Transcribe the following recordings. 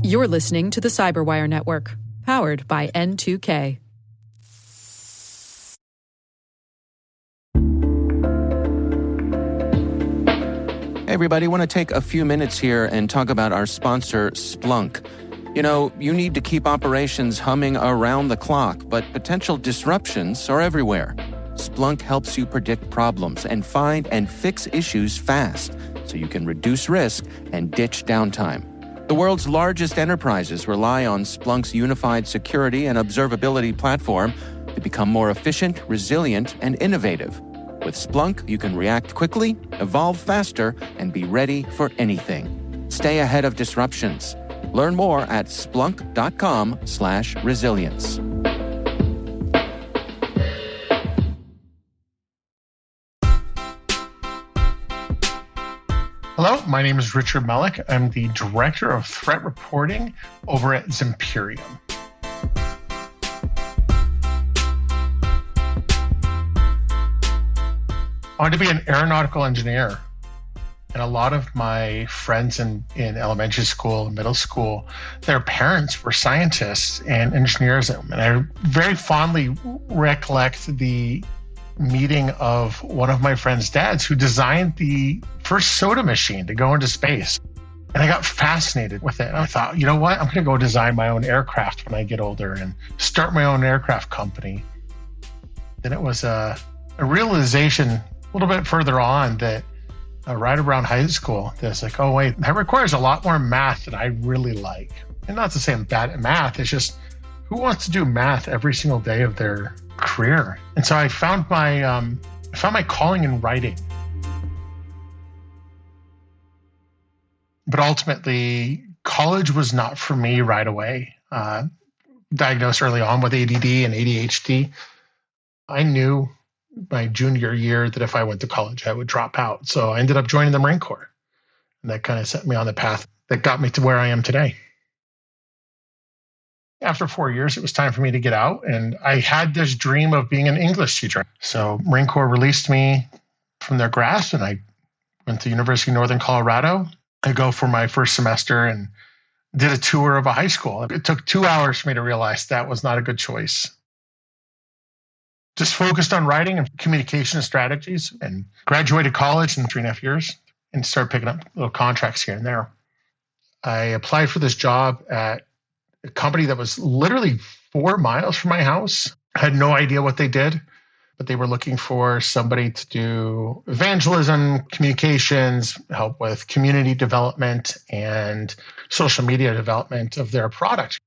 You're listening to the Cyberwire Network, powered by N2K. Hey everybody, I want to take a few minutes here and talk about our sponsor, Splunk. You know, you need to keep operations humming around the clock, but potential disruptions are everywhere. Splunk helps you predict problems and find and fix issues fast, so you can reduce risk and ditch downtime. The world's largest enterprises rely on Splunk's unified security and observability platform to become more efficient, resilient, and innovative. With Splunk, you can react quickly, evolve faster, and be ready for anything. Stay ahead of disruptions. Learn more at splunk.com/resilience. Hello, my name is Richard Melick. I'm the Director of Threat Reporting over at Zimperium. I wanted to be an aeronautical engineer. And a lot of my friends in elementary school and middle school, their parents were scientists and engineers. And I very fondly recollect the meeting of one of my friend's dads who designed the first soda machine to go into space. And I got fascinated with it. And I thought, you know what? I'm going to go design my own aircraft when I get older and start my own aircraft company. Then it was a realization a little bit further on that right around high school, that's like, oh wait, that requires a lot more math than I really like. And not to say I'm bad at math, it's just who wants to do math every single day of their career? And so I found my calling in writing. But ultimately, college was not for me right away. Diagnosed early on with ADD and ADHD. I knew my junior year that if I went to college, I would drop out. So I ended up joining the Marine Corps. And that kind of set me on the path that got me to where I am today. After 4 years, it was time for me to get out. And I had this dream of being an English teacher. So Marine Corps released me from their grasp, and I went to University of Northern Colorado. I go for my first semester and did a tour of a high school. It took 2 hours for me to realize that was not a good choice. Just focused on writing and communication strategies, and graduated college in 3.5 years and started picking up little contracts here and there. I applied for this job at a company that was literally 4 miles from my house. I had no idea what they did, but they were looking for somebody to do evangelism, communications, help with community development and social media development of their product.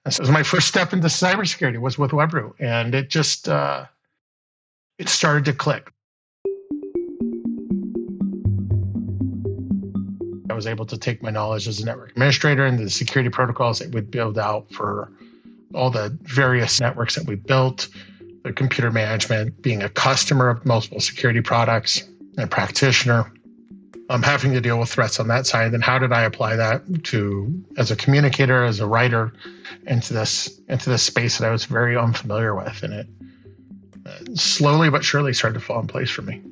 And so my first step into cybersecurity was with Webroot, and it just it started to click. I was able to take my knowledge as a network administrator and the security protocols that we'd build out for all the various networks that we built, the computer management, being a customer of multiple security products, and a practitioner. I'm having to deal with threats on that side. Then how did I apply that to, as a communicator, as a writer, into this space that I was very unfamiliar with? And it slowly but surely started to fall in place for me.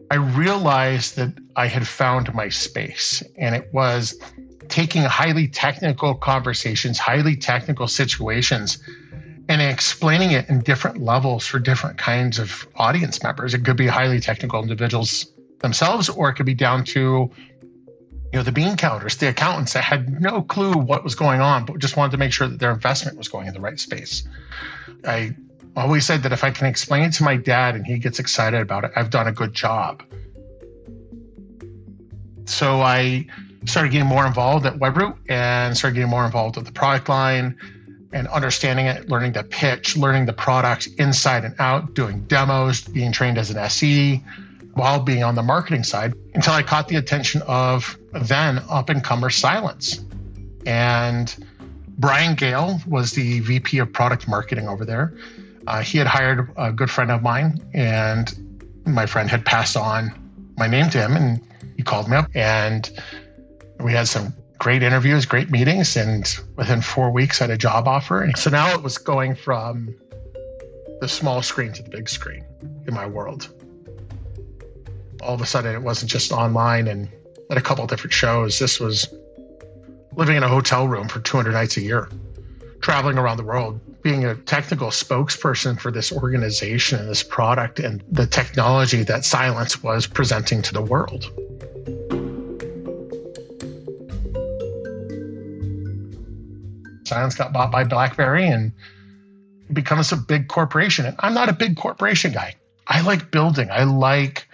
I realized that I had found my space, and it was taking highly technical conversations, highly technical situations, and explaining it in different levels for different kinds of audience members. It could be highly technical individuals themselves, or it could be down to the bean counters, the accountants that had no clue what was going on, but just wanted to make sure that their investment was going in the right space. I always said that if I can explain it to my dad and he gets excited about it, I've done a good job. So I started getting more involved at Webroot and started getting more involved with the product line and understanding it, learning to pitch, learning the product inside and out, doing demos, being trained as an SE, while being on the marketing side, until I caught the attention of then up-and-comer Silence. And Brian Gale was the VP of product marketing over there. He had hired a good friend of mine, and my friend had passed on my name to him, and he called me up, and we had some great interviews, great meetings, and within 4 weeks I had a job offer. And so now it was going from the small screen to the big screen in my world. all of a sudden it wasn't just online and at a couple of different shows. This was living in a hotel room for 200 nights a year, traveling around the world, being a technical spokesperson for this organization and this product and the technology that Cylance was presenting to the world. Cylance got bought by BlackBerry and it becomes a big corporation. And I'm not a big corporation guy. I like building. I like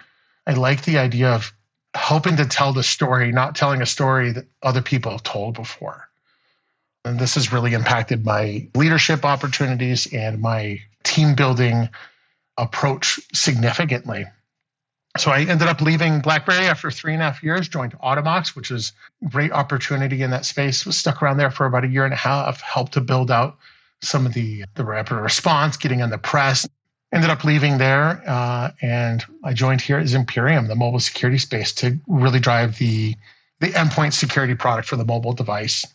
the idea of helping to tell the story, not telling a story that other people have told before. And this has really impacted my leadership opportunities and my team building approach significantly. So I ended up leaving BlackBerry after 3.5 years, joined Automox, which was a great opportunity in that space. Was stuck around there for about 1.5 years, helped to build out some of the rapid response, getting in the press. Ended up leaving there, and I joined here at Zimperium, the mobile security space, to really drive the endpoint security product for the mobile device.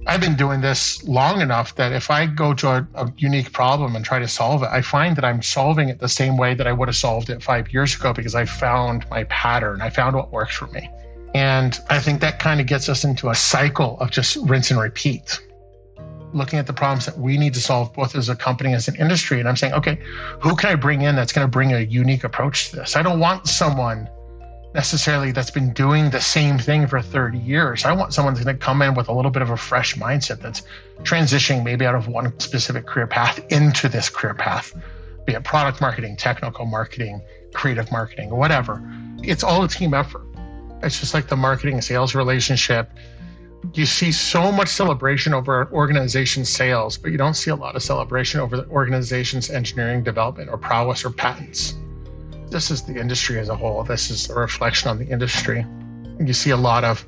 I've been doing this long enough that if I go to a unique problem and try to solve it, I find that I'm solving it the same way that I would have solved it 5 years ago because I found my pattern. I found what works for me. And I think that kind of gets us into a cycle of just rinse and repeat, looking at the problems that we need to solve both as a company, as an industry. And I'm saying, okay, who can I bring in that's going to bring a unique approach to this? I don't want someone necessarily that's been doing the same thing for 30 years. I want someone that's going to come in with a little bit of a fresh mindset that's transitioning maybe out of one specific career path into this career path, be it product marketing, technical marketing, creative marketing, or whatever. It's all a team effort. It's just like the marketing and sales relationship. You see so much celebration over organization sales, but you don't see a lot of celebration over the organization's engineering development or prowess or patents. This is the industry as a whole. This is a reflection on the industry. You see a lot of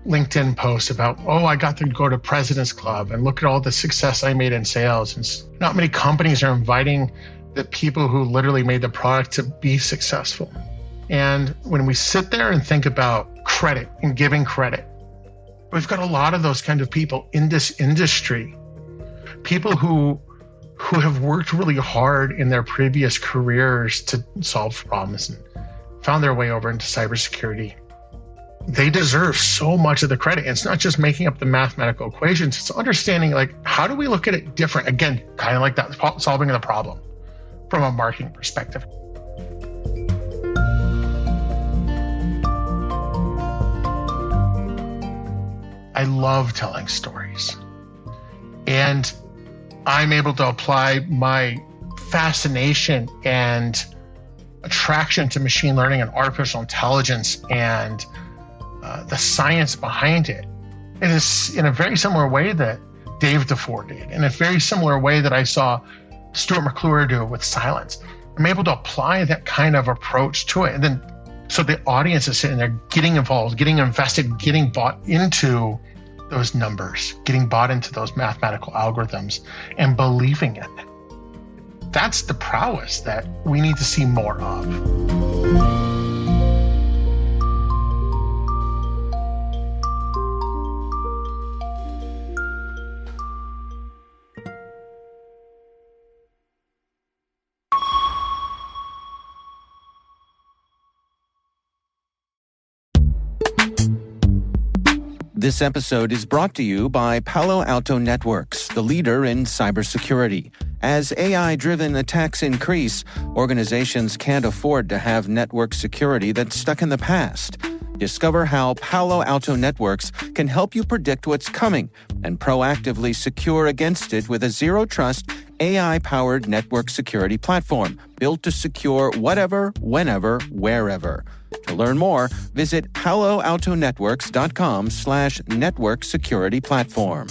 LinkedIn posts about, oh, I got to go to President's Club and look at all the success I made in sales. And not many companies are inviting the people who literally made the product to be successful. And when we sit there and think about credit and giving credit, we've got a lot of those kind of people in this industry, people who have worked really hard in their previous careers to solve problems and found their way over into cybersecurity. They deserve so much of the credit. And it's not just making up the mathematical equations, it's understanding, like, how do we look at it different? Again, kind of like that, solving the problem from a marketing perspective. I love telling stories. And I'm able to apply my fascination and attraction to machine learning and artificial intelligence and the science behind it. It is in a very similar way that Dave DeFore did, in a very similar way that I saw Stuart McClure do with Cylance. I'm able to apply that kind of approach to it. And then so the audience is sitting there getting involved, getting invested, getting bought into those numbers, getting bought into those mathematical algorithms and believing in it. That's the prowess that we need to see more of. This episode is brought to you by Palo Alto Networks, the leader in cybersecurity. As AI-driven attacks increase, organizations can't afford to have network security that's stuck in the past. Discover how Palo Alto Networks can help you predict what's coming and proactively secure against it with a zero-trust, AI-powered network security platform built to secure whatever, whenever, wherever. To learn more, visit paloaltonetworks.com/network security platform.